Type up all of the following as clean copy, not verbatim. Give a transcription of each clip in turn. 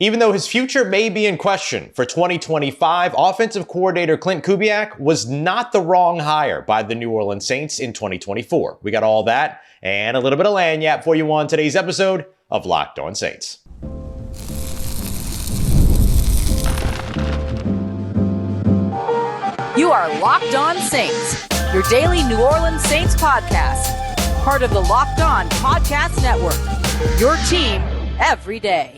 Even though his future may be in question for 2025, offensive coordinator Klint Kubiak was not the wrong hire by the New Orleans Saints in 2024. We got all that and a little bit of lagniappe for you on today's episode of Locked On Saints. You are Locked On Saints, your daily New Orleans Saints podcast, part of the Locked On Podcast Network, your team every day.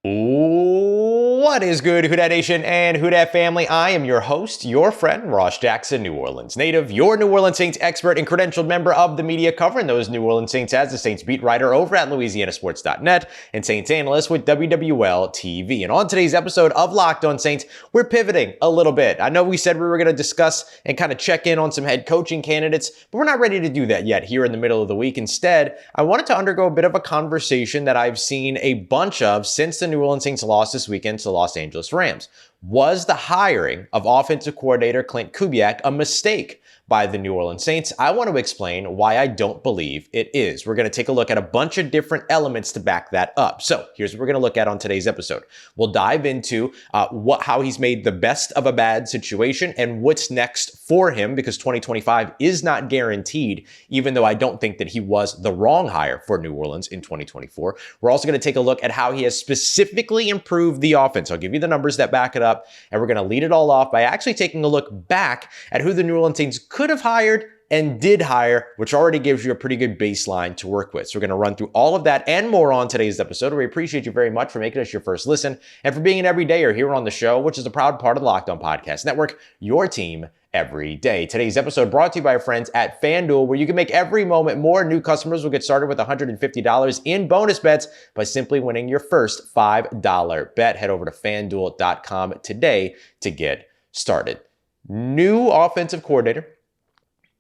What is good, Who Dat Nation and Who Dat family? I am your host, your friend, Ross Jackson, New Orleans native, your New Orleans Saints expert and credentialed member of the media covering those New Orleans Saints as the Saints beat writer over at LouisianaSports.net and Saints analyst with WWL TV. And on today's episode of Locked On Saints, we're pivoting a little bit. I know we said we were going to discuss and kind of check in on some head coaching candidates, but we're not ready to do that yet here in the middle of the week. Instead, I wanted to undergo a bit of a conversation that I've seen a bunch of since the New Orleans Saints lost this weekend to the Los Angeles Rams. Was the hiring of offensive coordinator Klint Kubiak a mistake by the New Orleans Saints? I want to explain why I don't believe it is. We're going to take a look at a bunch of different elements to back that up. So here's what we're going to look at on today's episode. We'll dive into how he's made the best of a bad situation and what's next for him, because 2025 is not guaranteed, even though I don't think that he was the wrong hire for New Orleans in 2024. We're also going to take a look at how he has specifically improved the offense. I'll give you the numbers that back it up, and we're going to lead it all off by actually taking a look back at who the New Orleans Saints could have hired and did hire, which already gives you a pretty good baseline to work with. So we're going to run through all of that and more on today's episode. We appreciate you very much for making us your first listen and for being an everydayer here on the show, which is a proud part of the Locked On Podcast Network, your team every day. Today's episode brought to you by our friends at FanDuel, where you can make every moment more. New customers will get started with $150 in bonus bets by simply winning your first $5 bet. Head over to FanDuel.com today to get started. New offensive coordinator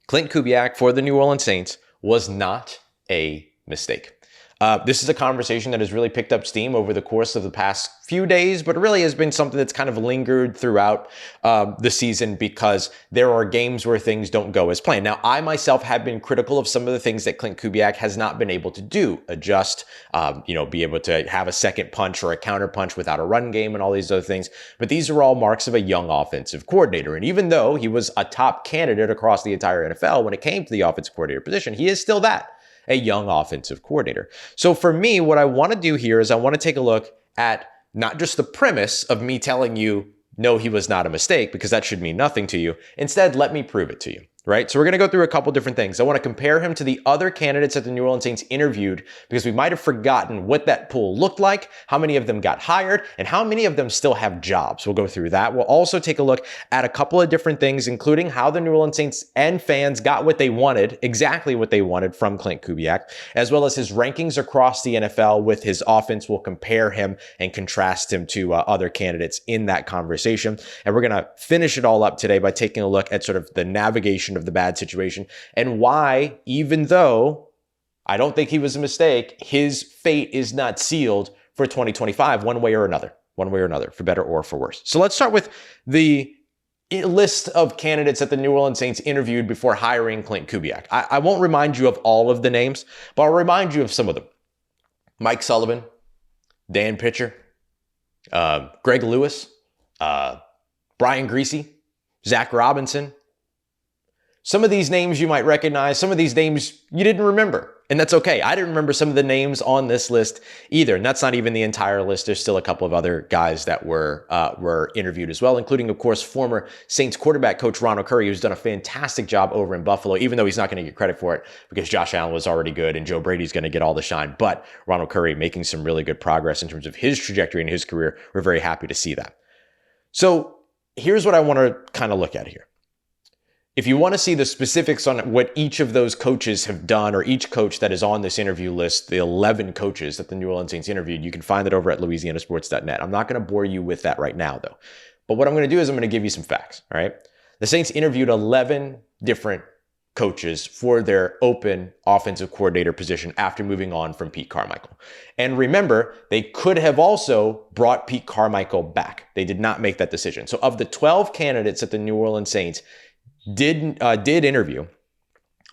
Klint Kubiak for the New Orleans Saints was not a mistake. This is a conversation that has really picked up steam over the course of the past few days, but really has been something that's kind of lingered throughout the season because there are games where things don't go as planned. Now, I myself have been critical of some of the things that Klint Kubiak has not been able to do, adjust, be able to have a second punch or a counter punch without a run game and all these other things. But these are all marks of a young offensive coordinator. And even though he was a top candidate across the entire NFL when it came to the offensive coordinator position, he is still that. A young offensive coordinator. So for me, what I want to do here is I want to take a look at not just the premise of me telling you, no, he was not a mistake, because that should mean nothing to you. Instead, let me prove it to you, right? So we're going to go through a couple different things. I want to compare him to the other candidates that the New Orleans Saints interviewed, because we might have forgotten what that pool looked like, how many of them got hired, and how many of them still have jobs. We'll go through that. We'll also take a look at a couple of different things, including how the New Orleans Saints and fans got what they wanted, exactly what they wanted from Klint Kubiak, as well as his rankings across the NFL with his offense. We'll compare him and contrast him to other candidates in that conversation. And we're going to finish it all up today by taking a look at sort of the navigation of the bad situation and why, even though I don't think he was a mistake, his fate is not sealed for 2025 one way or another, for better or for worse. So let's start with the list of candidates that the New Orleans Saints interviewed before hiring Klint Kubiak. I won't remind you of all of the names, but I'll remind you of some of them. Mike Sullivan, Dan Pitcher, Greg Lewis, Brian Griese, Zach Robinson. Some of these names you might recognize, some of these names you didn't remember, and that's okay. I didn't remember some of the names on this list either, and that's not even the entire list. There's still a couple of other guys that were interviewed as well, including, of course, former Saints quarterback coach Ronald Curry, who's done a fantastic job over in Buffalo, even though he's not going to get credit for it because Josh Allen was already good and Joe Brady's going to get all the shine. But Ronald Curry making some really good progress in terms of his trajectory in his career. We're very happy to see that. So here's what I want to kind of look at here. If you want to see the specifics on what each of those coaches have done, or each coach that is on this interview list, the 11 coaches that the New Orleans Saints interviewed, you can find that over at LouisianaSports.net. I'm not going to bore you with that right now, though. But what I'm going to do is I'm going to give you some facts, all right? The Saints interviewed 11 different coaches for their open offensive coordinator position after moving on from Pete Carmichael. And remember, they could have also brought Pete Carmichael back. They did not make that decision. So of the 12 candidates that the New Orleans Saints did interview,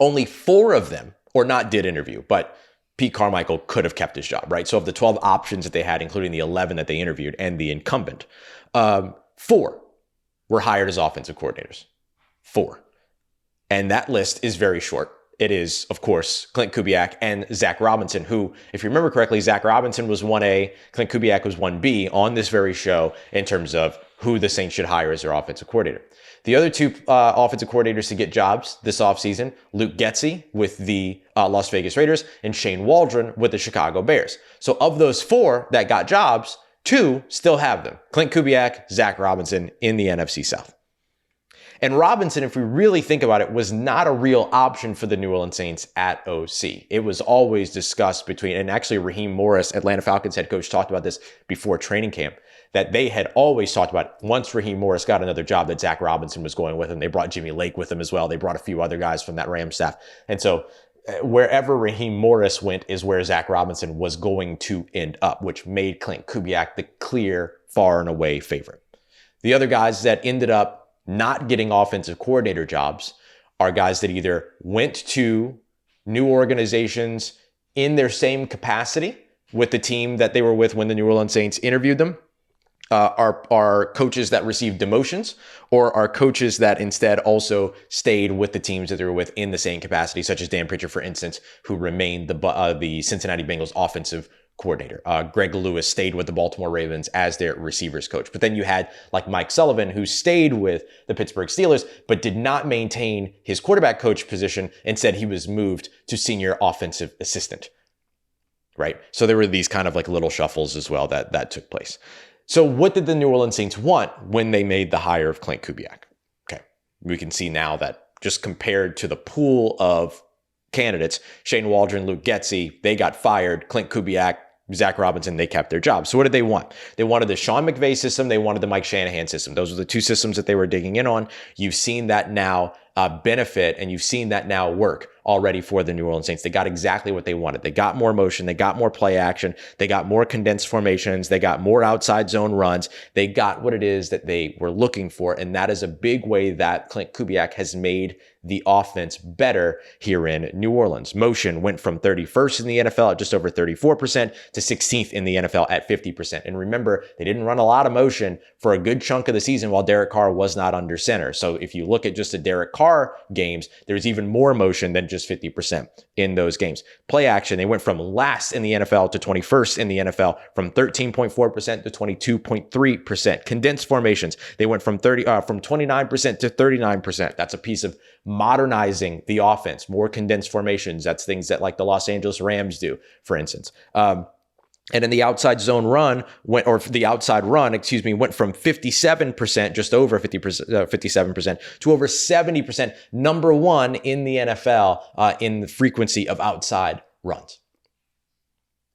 only 4 of them, or not did interview, but Pete Carmichael could have kept his job, right? So of the 12 options that they had, including the 11 that they interviewed and the incumbent, 4 were hired as offensive coordinators. 4. And that list is very short. It is, of course, Klint Kubiak and Zach Robinson, who, if you remember correctly, Zach Robinson was 1A, Klint Kubiak was 1B on this very show in terms of who the Saints should hire as their offensive coordinator. The other 2 offensive coordinators to get jobs this offseason, Luke Getsy with the Las Vegas Raiders and Shane Waldron with the Chicago Bears. So of those 4 that got jobs, 2 still have them. Klint Kubiak, Zach Robinson in the NFC South. And Robinson, if we really think about it, was not a real option for the New Orleans Saints at OC. It was always discussed between, and actually Raheem Morris, Atlanta Falcons head coach, talked about this before training camp, that they had always talked about once Raheem Morris got another job that Zach Robinson was going with him. They brought Jimmy Lake with them as well. They brought a few other guys from that Rams staff. And so wherever Raheem Morris went is where Zach Robinson was going to end up, which made Klint Kubiak the clear, far and away favorite. The other guys that ended up not getting offensive coordinator jobs are guys that either went to new organizations in their same capacity with the team that they were with when the New Orleans Saints interviewed them, are coaches that received demotions, or are coaches that instead also stayed with the teams that they were with in the same capacity, such as Dan Pritchard, for instance, who remained the Cincinnati Bengals offensive coordinator. Greg Lewis stayed with the Baltimore Ravens as their receivers coach. But then you had like Mike Sullivan, who stayed with the Pittsburgh Steelers, but did not maintain his quarterback coach position. Instead, he was moved to senior offensive assistant, right? So there were these kind of like little shuffles as well that took place. So what did the New Orleans Saints want when they made the hire of Klint Kubiak? Okay, we can see now that just compared to the pool of candidates, Shane Waldron, Luke Getsy, they got fired. Klint Kubiak, Zach Robinson, they kept their jobs. So what did they want? They wanted the Sean McVay system. They wanted the Mike Shanahan system. Those were the 2 systems that they were digging in on. You've seen that now benefit, and you've seen that now work already for the New Orleans Saints. They got exactly what they wanted. They got more motion. They got more play action. They got more condensed formations. They got more outside zone runs. They got what it is that they were looking for. And that is a big way that Klint Kubiak has made the offense better here in New Orleans. Motion went from 31st in the NFL at just over 34% to 16th in the NFL at 50%. And remember, they didn't run a lot of motion for a good chunk of the season while Derek Carr was not under center. So if you look at just the Derek Carr games, there's even more motion than just 50% in those games. Play action, they went from last in the NFL to 21st in the NFL, from 13.4% to 22.3%. Condensed formations, they went from 29% to 39%. That's a piece of modernizing the offense, more condensed formations. That's things that like the Los Angeles Rams do, for instance. And then the outside zone run went from 57%, just over 57% to over 70%, number 1 in the NFL in the frequency of outside runs.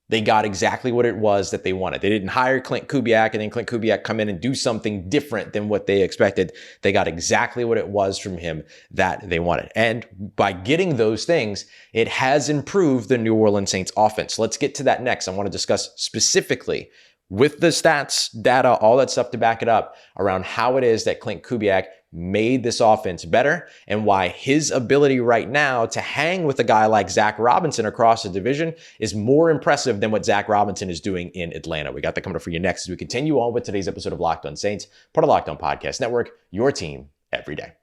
They got exactly what it was that they wanted. They didn't hire Klint Kubiak and then Klint Kubiak come in and do something different than what they expected. They got exactly what it was from him that they wanted. And by getting those things, it has improved the New Orleans Saints offense. Let's get to that next. I want to discuss specifically with the stats, data, all that stuff to back it up around how it is that Klint Kubiak made this offense better and why his ability right now to hang with a guy like Zach Robinson across the division is more impressive than what Zach Robinson is doing in Atlanta. We got that coming up for you next as we continue on with today's episode of Locked On Saints, part of Locked On Podcast Network, your team every day.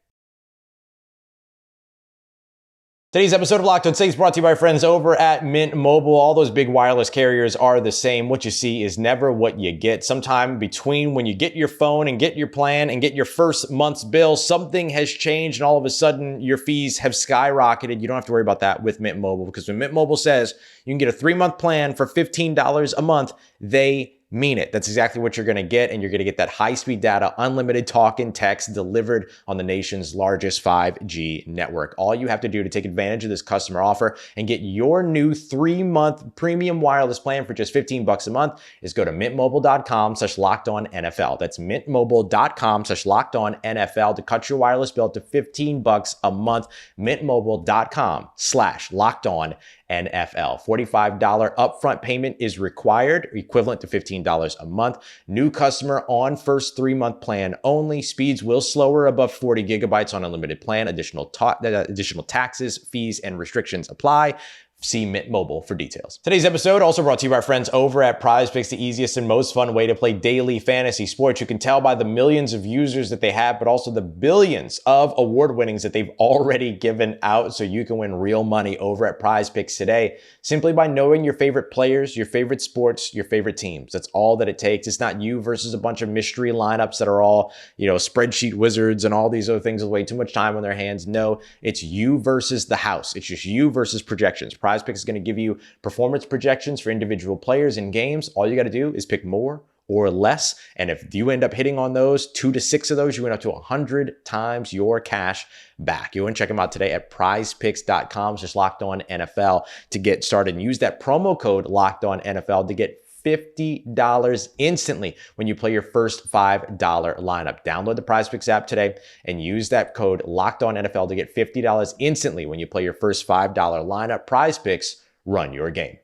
Today's episode of Locked On Saints brought to you by our friends over at Mint Mobile. All those big wireless carriers are the same. What you see is never what you get. Sometime between when you get your phone and get your plan and get your first month's bill, something has changed and all of a sudden your fees have skyrocketed. You don't have to worry about that with Mint Mobile, because when Mint Mobile says you can get a 3-month plan for $15 a month, they mean it. That's exactly what you're going to get. And you're going to get that high-speed data, unlimited talk and text delivered on the nation's largest 5G network. All you have to do to take advantage of this customer offer and get your new 3-month premium wireless plan for just $15 a month is go to mintmobile.com/lockedonnfl. That's mintmobile.com/lockedonnfl to cut your wireless bill to $15 a month. mintmobile.com/lockedonnfl. $45 upfront payment is required, equivalent to $15 a month. New customer on first 3-month plan only. Speeds will slower above 40 gigabytes on unlimited plan. Additional taxes, fees, and restrictions apply. See Mint Mobile for details. Today's episode also brought to you by our friends over at PrizePicks, the easiest and most fun way to play daily fantasy sports. You can tell by the millions of users that they have, but also the billions of award winnings that they've already given out, so you can win real money over at PrizePicks today simply by knowing your favorite players, your favorite sports, your favorite teams. That's all that it takes. It's not you versus a bunch of mystery lineups that are all, spreadsheet wizards and all these other things with way too much time on their hands. No, it's you versus the house. It's just you versus projections. PrizePicks is going to give you performance projections for individual players in games. All you got to do is pick more or less. And if you end up hitting on those, 2 to 6 of those, you win up to 100 times your cash back. You want to check them out today at prizepicks.com. Just Locked On NFL to get started, and use that promo code Locked On NFL to get $50 instantly when you play your first $5 lineup. Download the PrizePicks app today and use that code Locked On NFL to get $50 instantly when you play your first $5 lineup. PrizePicks, run your game.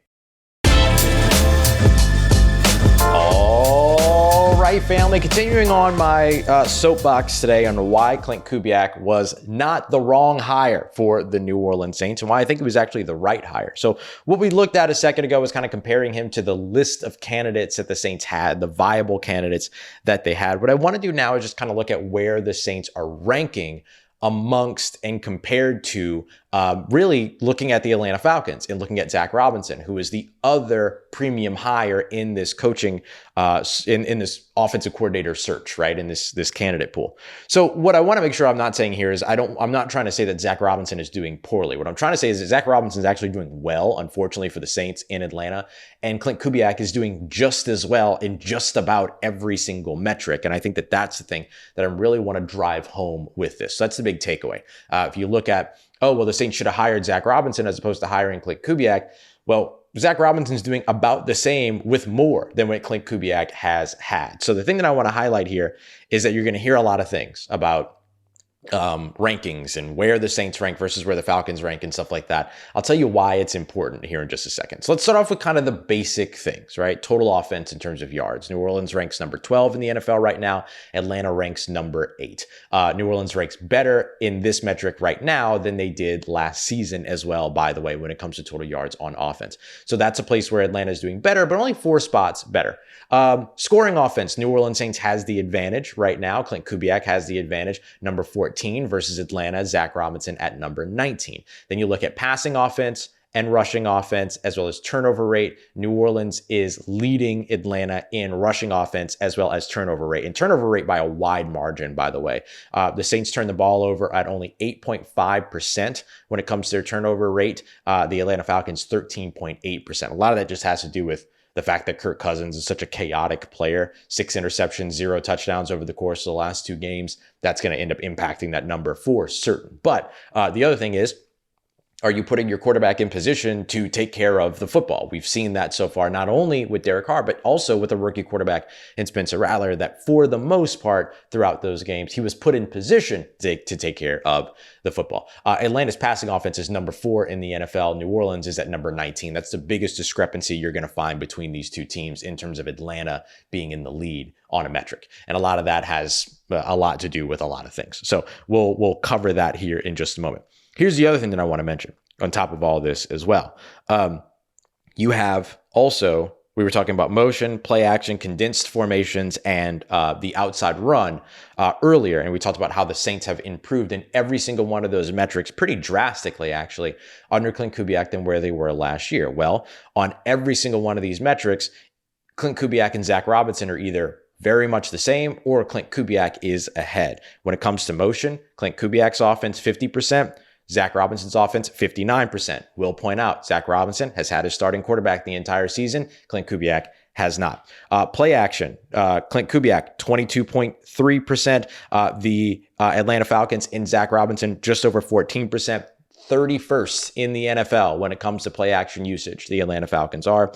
All right, family, continuing on my soapbox today on why Klint Kubiak was not the wrong hire for the New Orleans Saints and why I think it was actually the right hire. So what we looked at a second ago was kind of comparing him to the list of candidates that the Saints had, the viable candidates that they had. What I want to do now is just kind of look at where the Saints are ranking amongst and compared to really looking at the Atlanta Falcons and looking at Zach Robinson, who is the other premium hire in this coaching, in this offensive coordinator search, right? In this candidate pool. So what I want to make sure I'm not saying here is I'm not trying to say that Zach Robinson is doing poorly. What I'm trying to say is that Zach Robinson is actually doing well, unfortunately for the Saints in Atlanta, and Klint Kubiak is doing just as well in just about every single metric. And I think that that's the thing that I really want to drive home with this. So that's the big takeaway. If you look at, the Saints should have hired Zach Robinson as opposed to hiring Klint Kubiak. Well, Zach Robinson's doing about the same with more than what Klint Kubiak has had. So the thing that I want to highlight here is that you're going to hear a lot of things about rankings and where the Saints rank versus where the Falcons rank and stuff like that. I'll tell you why it's important here in just a second. So let's start off with kind of the basic things, right? Total offense in terms of yards. New Orleans ranks number 12 in the NFL right now. Atlanta ranks number 8. New Orleans ranks better in this metric right now than they did last season as well, by the way, when it comes to total yards on offense. So that's a place where Atlanta is doing better, but only 4 spots better. Scoring offense, New Orleans Saints has the advantage right now. Klint Kubiak has the advantage, number 14 versus Atlanta, Zach Robinson at number 19. Then you look at passing offense and rushing offense, as well as turnover rate. New Orleans is leading Atlanta in rushing offense as well as turnover rate, and turnover rate by a wide margin, by the way. The Saints turn the ball over at only 8.5% when it comes to their turnover rate. The Atlanta Falcons, 13.8%. A lot of that just has to do with the fact that Kirk Cousins is such a chaotic player, 6 interceptions, 0 touchdowns over the course of the last 2 games. That's going to end up impacting that number for certain. But the other thing is, are you putting your quarterback in position to take care of the football? We've seen that so far, not only with Derek Carr, but also with a rookie quarterback in Spencer Rattler, that for the most part throughout those games, he was put in position to take care of the football. Atlanta's passing offense is number 4 in the NFL. New Orleans is at number 19. That's the biggest discrepancy you're going to find between these two teams in terms of Atlanta being in the lead on a metric. And a lot of that has a lot to do with a lot of things. So we'll cover that here in just a moment. Here's the other thing that I want to mention on top of all this as well. You have also, we were talking about motion, play action, condensed formations, and the outside run earlier. And we talked about how the Saints have improved in every single one of those metrics pretty drastically, actually, under Klint Kubiak than where they were last year. Well, on every single one of these metrics, Klint Kubiak and Zach Robinson are either very much the same or Klint Kubiak is ahead. When it comes to motion, Klint Kubiak's offense, 50%. Zach Robinson's offense, 59%. We'll point out, Zach Robinson has had his starting quarterback the entire season. Klint Kubiak has not. Play action, Klint Kubiak, 22.3%. The Atlanta Falcons in Zach Robinson, just over 14%. 31st in the NFL when it comes to play action usage. The Atlanta Falcons are.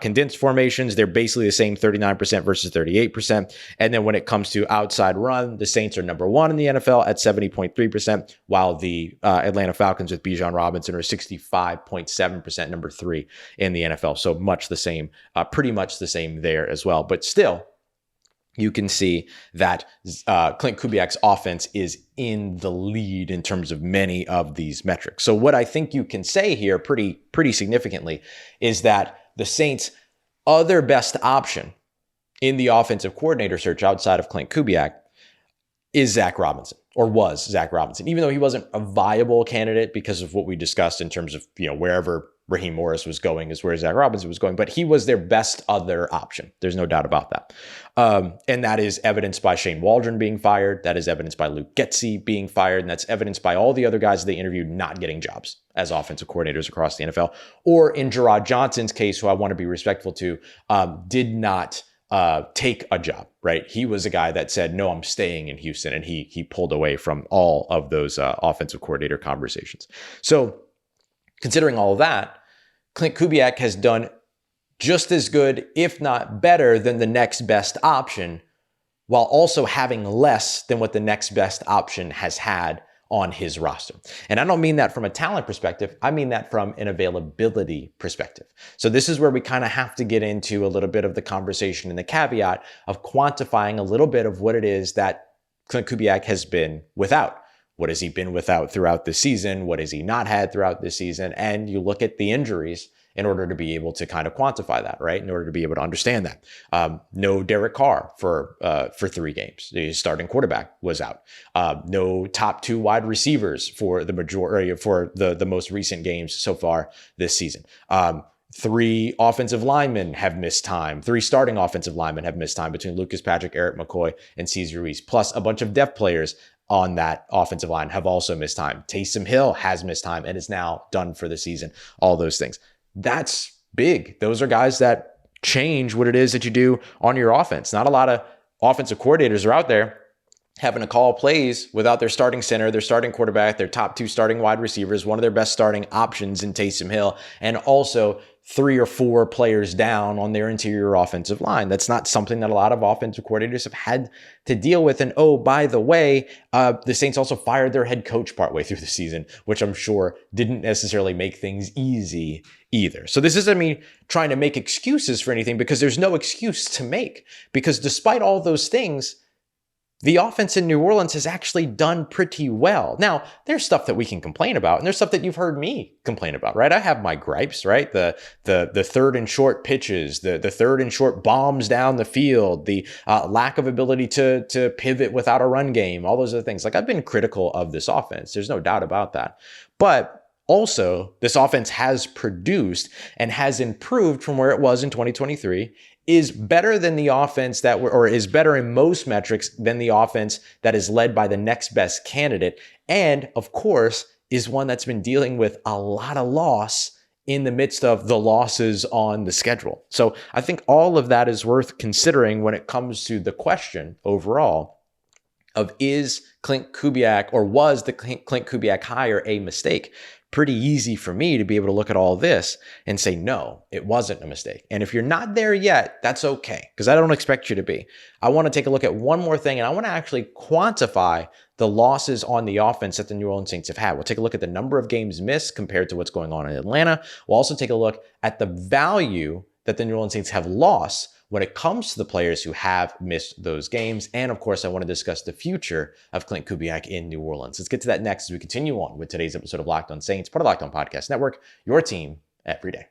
Condensed formations, they're basically the same, 39% versus 38%. And then when it comes to outside run, the Saints are number 1 in the NFL at 70.3%, while the Atlanta Falcons with Bijan Robinson are 65.7%, number 3 in the NFL. So much the same, pretty much the same there as well. But still, you can see that Klint Kubiak's offense is in the lead in terms of many of these metrics. So what I think you can say here pretty significantly is that the Saints' other best option in the offensive coordinator search outside of Klint Kubiak is Zach Robinson, or was Zach Robinson, even though he wasn't a viable candidate because of what we discussed in terms of, wherever Raheem Morris was going is where Zach Robinson was going, but he was their best other option. There's no doubt about that. And that is evidenced by Shane Waldron being fired. That is evidenced by Luke Getsy being fired. And that's evidenced by all the other guys they interviewed not getting jobs as offensive coordinators across the NFL. Or in Gerard Johnson's case, who I want to be respectful to, did not take a job, right? He was a guy that said, no, I'm staying in Houston. And he pulled away from all of those offensive coordinator conversations. So considering all of that, Klint Kubiak has done just as good, if not better, than the next best option, while also having less than what the next best option has had on his roster. And I don't mean that from a talent perspective. I mean that from an availability perspective. So this is where we kind of have to get into a little bit of the conversation and the caveat of quantifying a little bit of what it is that Klint Kubiak has been without. What has he been without throughout the season? What has he not had throughout the season? And you look at the injuries in order to be able to kind of quantify that, right? In order to be able to understand that. No Derek Carr for 3 games. His starting quarterback was out. No top 2 wide receivers for the majority, for the most recent games so far this season. 3 offensive linemen have missed time. 3 starting offensive linemen have missed time between Lucas Patrick, Erik McCoy, and Cesar Ruiz. Plus a bunch of depth players on that offensive line have also missed time. Taysom Hill has missed time and is now done for the season. All those things. That's big. Those are guys that change what it is that you do on your offense. Not a lot of offensive coordinators are out there having to call plays without their starting center, their starting quarterback, their top 2 starting wide receivers, one of their best starting options in Taysom Hill, and also 3 or 4 players down on their interior offensive line. That's not something that a lot of offensive coordinators have had to deal with. And oh, by the way, the Saints also fired their head coach partway through the season, which I'm sure didn't necessarily make things easy either. So this isn't me trying to make excuses for anything, because there's no excuse to make, because despite all those things, the offense in New Orleans has actually done pretty well. Now, there's stuff that we can complain about, and there's stuff that you've heard me complain about, right? I have my gripes, right? The third and short pitches, the third and short bombs down the field, the lack of ability to pivot without a run game, all those other things. Like, I've been critical of this offense. There's no doubt about that. But also, this offense has produced and has improved from where it was in 2023, is better than the offense is better in most metrics than the offense that is led by the next best candidate. And of course, is one that's been dealing with a lot of loss in the midst of the losses on the schedule. So I think all of that is worth considering when it comes to the question overall of, is Klint Kubiak, or was the Klint Kubiak hire a mistake? Pretty easy for me to be able to look at all this and say, no, it wasn't a mistake. And if you're not there yet, that's okay, because I don't expect you to be. I want to take a look at one more thing, and I want to actually quantify the losses on the offense that the New Orleans Saints have had. We'll take a look at the number of games missed compared to what's going on in Atlanta. We'll also take a look at the value that the New Orleans Saints have lost when it comes to the players who have missed those games. And of course, I want to discuss the future of Klint Kubiak in New Orleans. Let's get to that next as we continue on with today's episode of Locked On Saints, part of Locked On Podcast Network, your team every day.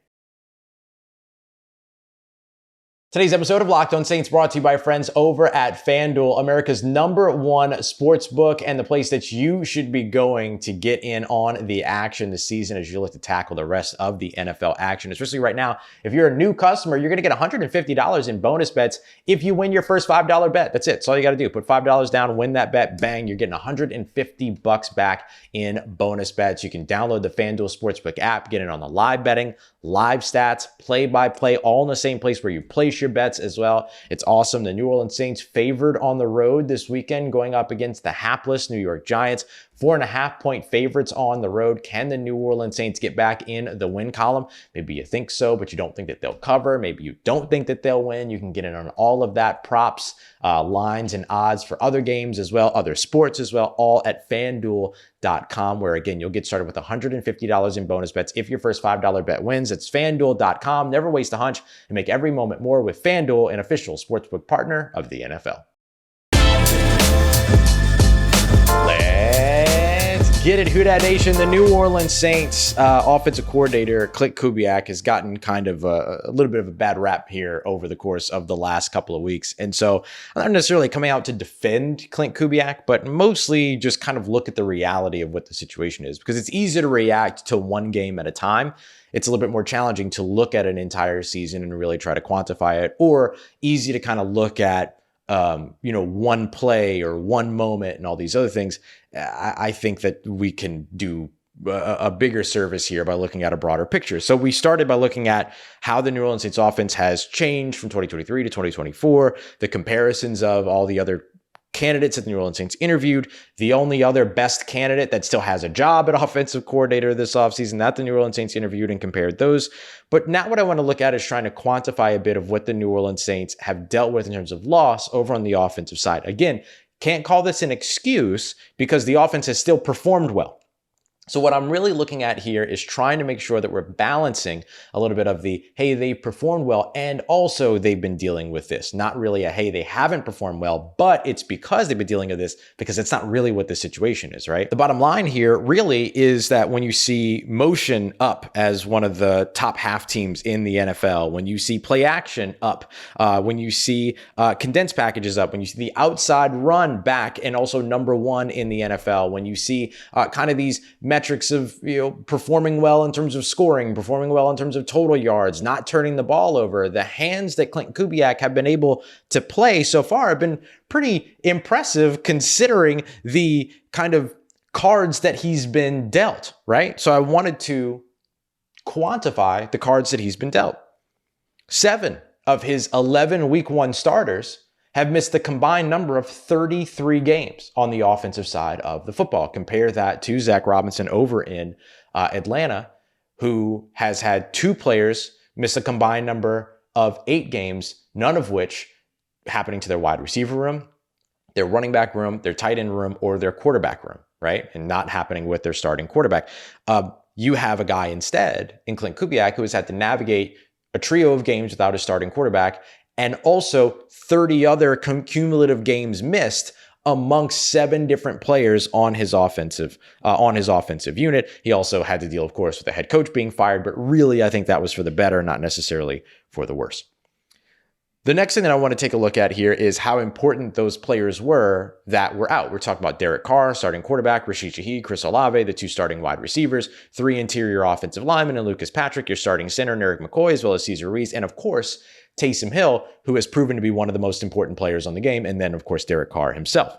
Today's episode of Locked On Saints brought to you by friends over at FanDuel, America's #1 sports book, and the place that you should be going to get in on the action this season as you look to tackle the rest of the NFL action. Especially right now, if you're a new customer, you're going to get $150 in bonus bets if you win your first $5 bet. That's it. That's all you got to do. Put $5 down, win that bet, bang, you're getting $150 back in bonus bets. You can download the FanDuel Sportsbook app, get in on the live betting, live stats, play-by-play, all in the same place where you place your bets as well. It's awesome. The New Orleans Saints favored on the road this weekend, going up against the hapless New York Giants. 4.5-point favorites on the road. Can the New Orleans Saints get back in the win column? Maybe you think so, but you don't think that they'll cover. Maybe you don't think that they'll win. You can get in on all of that, props, lines, and odds for other games as well, other sports as well, all at FanDuel.com, where again, you'll get started with $150 in bonus bets if your first $5 bet wins. It's FanDuel.com. Never waste a hunch and make every moment more with FanDuel, an official sportsbook partner of the NFL. Let's get it, Who Dat Nation. The New Orleans Saints offensive coordinator Klint Kubiak has gotten kind of a little bit of a bad rap here over the course of the last couple of weeks. And so I'm not necessarily coming out to defend Klint Kubiak, but mostly just kind of look at the reality of what the situation is, because it's easy to react to one game at a time. It's a little bit more challenging to look at an entire season and really try to quantify it, or easy to kind of look at one play or one moment and all these other things. I think that we can do a bigger service here by looking at a broader picture. So we started by looking at how the New Orleans Saints offense has changed from 2023 to 2024, the comparisons of all the other candidates that the New Orleans Saints interviewed, the only other best candidate that still has a job at offensive coordinator this offseason that the New Orleans Saints interviewed, and compared those. But now what I want to look at is trying to quantify a bit of what the New Orleans Saints have dealt with in terms of loss over on the offensive side. Again, can't call this an excuse because the offense has still performed well. So what I'm really looking at here is trying to make sure that we're balancing a little bit of the, hey, they performed well, and also they've been dealing with this. Not really a, hey, they haven't performed well, but it's because they've been dealing with this, because it's not really what the situation is, right? The bottom line here really is that when you see motion up as one of the top half teams in the NFL, when you see play action up, when you see condensed packages up, when you see the outside run back and also number one in the NFL, when you see kind of these metrics of performing well in terms of scoring, performing well in terms of total yards, not turning the ball over. The hands that Klint Kubiak have been able to play so far have been pretty impressive considering the kind of cards that he's been dealt, right? So I wanted to quantify the cards that he's been dealt. 7 of his 11 week 1 starters have missed the combined number of 33 games on the offensive side of the football. Compare that to Zach Robinson over in Atlanta, who has had 2 players miss a combined number of 8 games, none of which happening to their wide receiver room, their running back room, their tight end room, or their quarterback room, right? And not happening with their starting quarterback. You have a guy instead in Klint Kubiak who has had to navigate a trio of games without a starting quarterback, and also 30 other cumulative games missed amongst 7 different players on his offensive unit. He also had to deal, of course, with the head coach being fired, but really I think that was for the better, not necessarily for the worse. The next thing that I want to take a look at here is how important those players were that were out. We're talking about Derek Carr, starting quarterback, Rashid Shaheed, Chris Olave, the 2 starting wide receivers, 3 interior offensive linemen, and Lucas Patrick, your starting center, and Erik McCoy, as well as Cesar Ruiz, and of course, Taysom Hill, who has proven to be one of the most important players on the game, and then, of course, Derek Carr himself,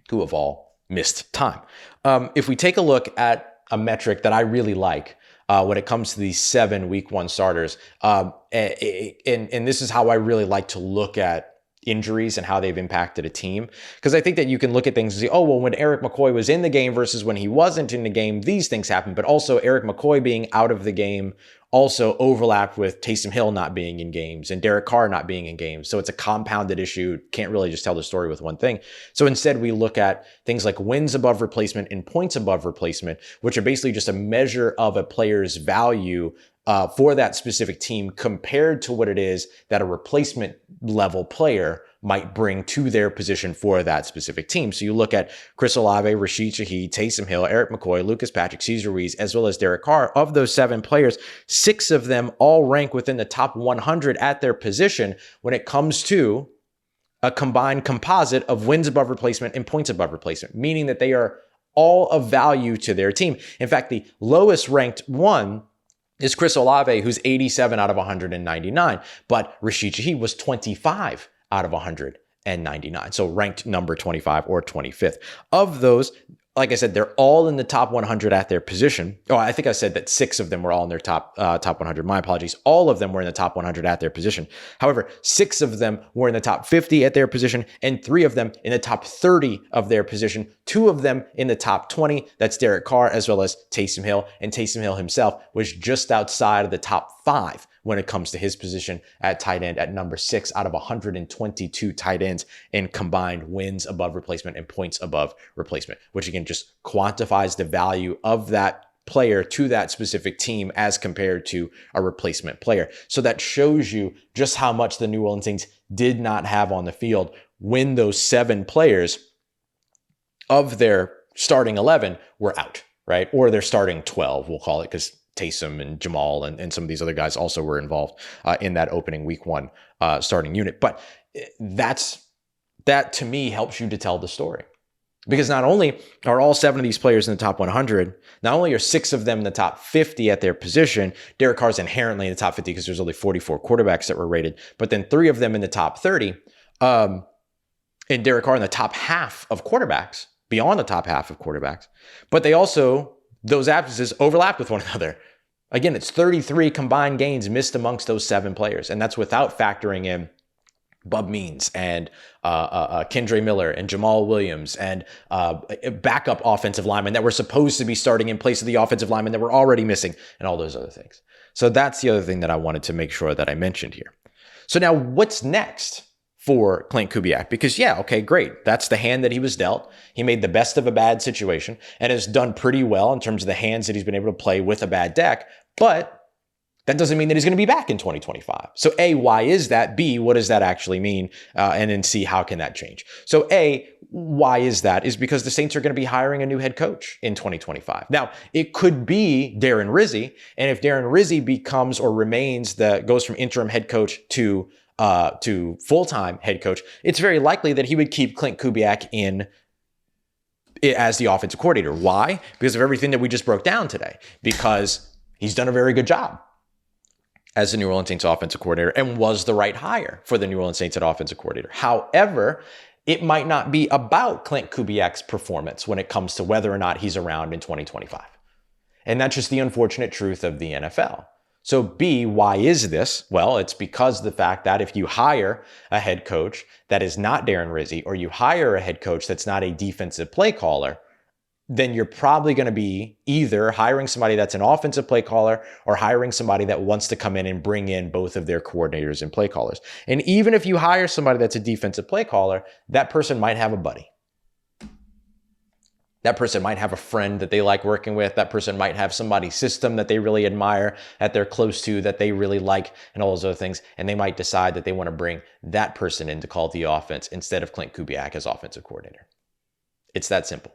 who have all missed time. If we take a look at a metric that I really like when it comes to these 7 week 1 starters, and this is how I really like to look at injuries and how they've impacted a team, because I think that you can look at things and say, oh, well, when Erik McCoy was in the game versus when he wasn't in the game, these things happened. But also Erik McCoy being out of the game also overlapped with Taysom Hill not being in games and Derek Carr not being in games. So it's a compounded issue. Can't really just tell the story with one thing. So instead, we look at things like wins above replacement and points above replacement, which are basically just a measure of a player's value for that specific team compared to what it is that a replacement level player might bring to their position for that specific team. So you look at Chris Olave, Rashid Shaheed, Taysom Hill, Erik McCoy, Lucas Patrick, Cesar Ruiz, as well as Derek Carr. Of those 7 players, 6 of them all rank within the top 100 at their position when it comes to a combined composite of wins above replacement and points above replacement, meaning that they are all of value to their team. In fact, the lowest ranked one is Chris Olave, who's 87 out of 199, but Rashid Shaheed was 25 out of 199. So ranked number 25 or 25th. Of those, like I said, they're all in the top 100 at their position. Oh, I think I said that 6 of them were all in their top 100. My apologies. All of them were in the top 100 at their position. However, 6 of them were in the top 50 at their position, and 3 of them in the top 30 of their position. 2 of them in the top 20. That's Derek Carr as well as Taysom Hill. And Taysom Hill himself was just outside of the top 5 when it comes to his position at tight end at number 6 out of 122 tight ends in combined wins above replacement and points above replacement, which again just quantifies the value of that player to that specific team as compared to a replacement player. So that shows you just how much the New Orleans Saints did not have on the field when those 7 players of their starting 11 were out, right? Or their starting 12, we'll call it, because Taysom and Jamal and some of these other guys also were involved in that opening week 1 starting unit. But that to me helps you to tell the story. Because not only are all 7 of these players in the top 100, not only are 6 of them in the top 50 at their position, Derek Carr's inherently in the top 50 because there's only 44 quarterbacks that were rated, but then 3 of them in the top 30, and Derek Carr in the top half of quarterbacks, beyond the top half of quarterbacks, but they also, those absences overlapped with one another. Again, it's 33 combined gains missed amongst those 7 players, and that's without factoring in Bub Means and Kendre Miller and Jamal Williams and backup offensive linemen that were supposed to be starting in place of the offensive linemen that were already missing and all those other things. So that's the other thing that I wanted to make sure that I mentioned here. So now what's next for Klint Kubiak? Because yeah, okay, great. That's the hand that he was dealt. He made the best of a bad situation and has done pretty well in terms of the hands that he's been able to play with a bad deck. But that doesn't mean that he's going to be back in 2025. So A, why is that? B, what does that actually mean? And then C, how can that change? So A, why is that? Is because the Saints are going to be hiring a new head coach in 2025. Now, it could be Darren Rizzi. And if Darren Rizzi becomes or remains goes from interim head coach to full-time head coach, it's very likely that he would keep Klint Kubiak in as the offensive coordinator. Why? Because of everything that we just broke down today. Because he's done a very good job as the New Orleans Saints offensive coordinator and was the right hire for the New Orleans Saints at offensive coordinator. However, it might not be about Klint Kubiak's performance when it comes to whether or not he's around in 2025. And that's just the unfortunate truth of the NFL. So B, why is this? Well, it's because of the fact that if you hire a head coach that is not Darren Rizzi, or you hire a head coach that's not a defensive play caller, then you're probably going to be either hiring somebody that's an offensive play caller or hiring somebody that wants to come in and bring in both of their coordinators and play callers. And even if you hire somebody that's a defensive play caller, that person might have a buddy. That person might have a friend that they like working with. That person might have somebody's system that they really admire, that they're close to, that they really like, and all those other things. And they might decide that they want to bring that person in to call the offense instead of Klint Kubiak as offensive coordinator. It's that simple.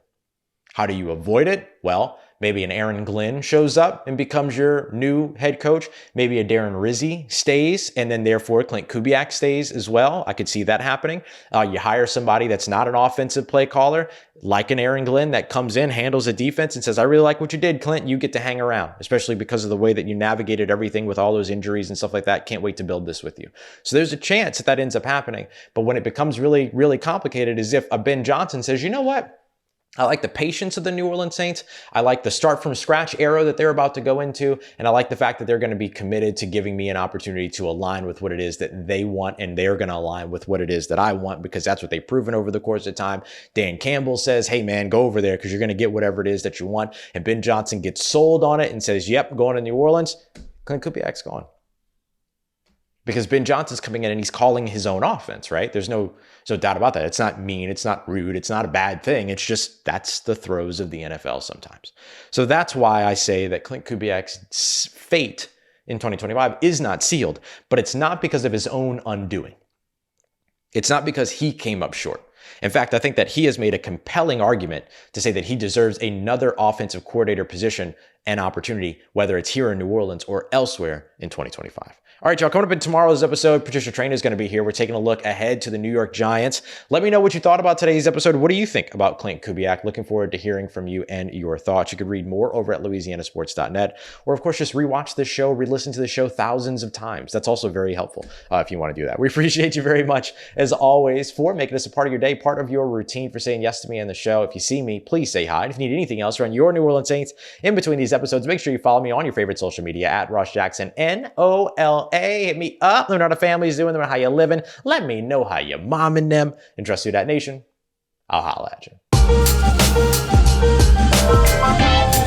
How do you avoid it? Well, maybe an Aaron Glenn shows up and becomes your new head coach. Maybe a Darren Rizzi stays, and then therefore Klint Kubiak stays as well. I could see that happening. You hire somebody that's not an offensive play caller, like an Aaron Glenn, that comes in, handles the defense, and says, I really like what you did, Klint. You get to hang around, especially because of the way that you navigated everything with all those injuries and stuff like that. Can't wait to build this with you. So there's a chance that ends up happening. But when it becomes really, really complicated is if a Ben Johnson says, you know what? I like the patience of the New Orleans Saints. I like the start from scratch era that they're about to go into. And I like the fact that they're going to be committed to giving me an opportunity to align with what it is that they want. And they're going to align with what it is that I want, because that's what they've proven over the course of time. Dan Campbell says, hey man, go over there because you're going to get whatever it is that you want. And Ben Johnson gets sold on it and says, yep, going to New Orleans. Klint Kubiak's gone. Because Ben Johnson's coming in and he's calling his own offense, right? There's no doubt about that. It's not mean. It's not rude. It's not a bad thing. It's just that's the throes of the NFL sometimes. So that's why I say that Klint Kubiak's fate in 2025 is not sealed, but it's not because of his own undoing. It's not because he came up short. In fact, I think that he has made a compelling argument to say that he deserves another offensive coordinator position and opportunity, whether it's here in New Orleans or elsewhere in 2025. All right, y'all, coming up in tomorrow's episode, Patricia Traina is going to be here. We're taking a look ahead to the New York Giants. Let me know what you thought about today's episode. What do you think about Klint Kubiak? Looking forward to hearing from you and your thoughts. You could read more over at louisianasports.net, or of course, just rewatch this show, re-listen to the show thousands of times. That's also very helpful if you want to do that. We appreciate you very much, as always, for making us a part of your day, part of your routine, for saying yes to me and the show. If you see me, please say hi. And if you need anything else around your New Orleans Saints in between these episodes, make sure you follow me on your favorite social media at Ross Jackson, NOLA. Hit me up. Learn how the family's doing, learn how you living. Let me know how you momming them. And trust you, that nation, I'll holla at you.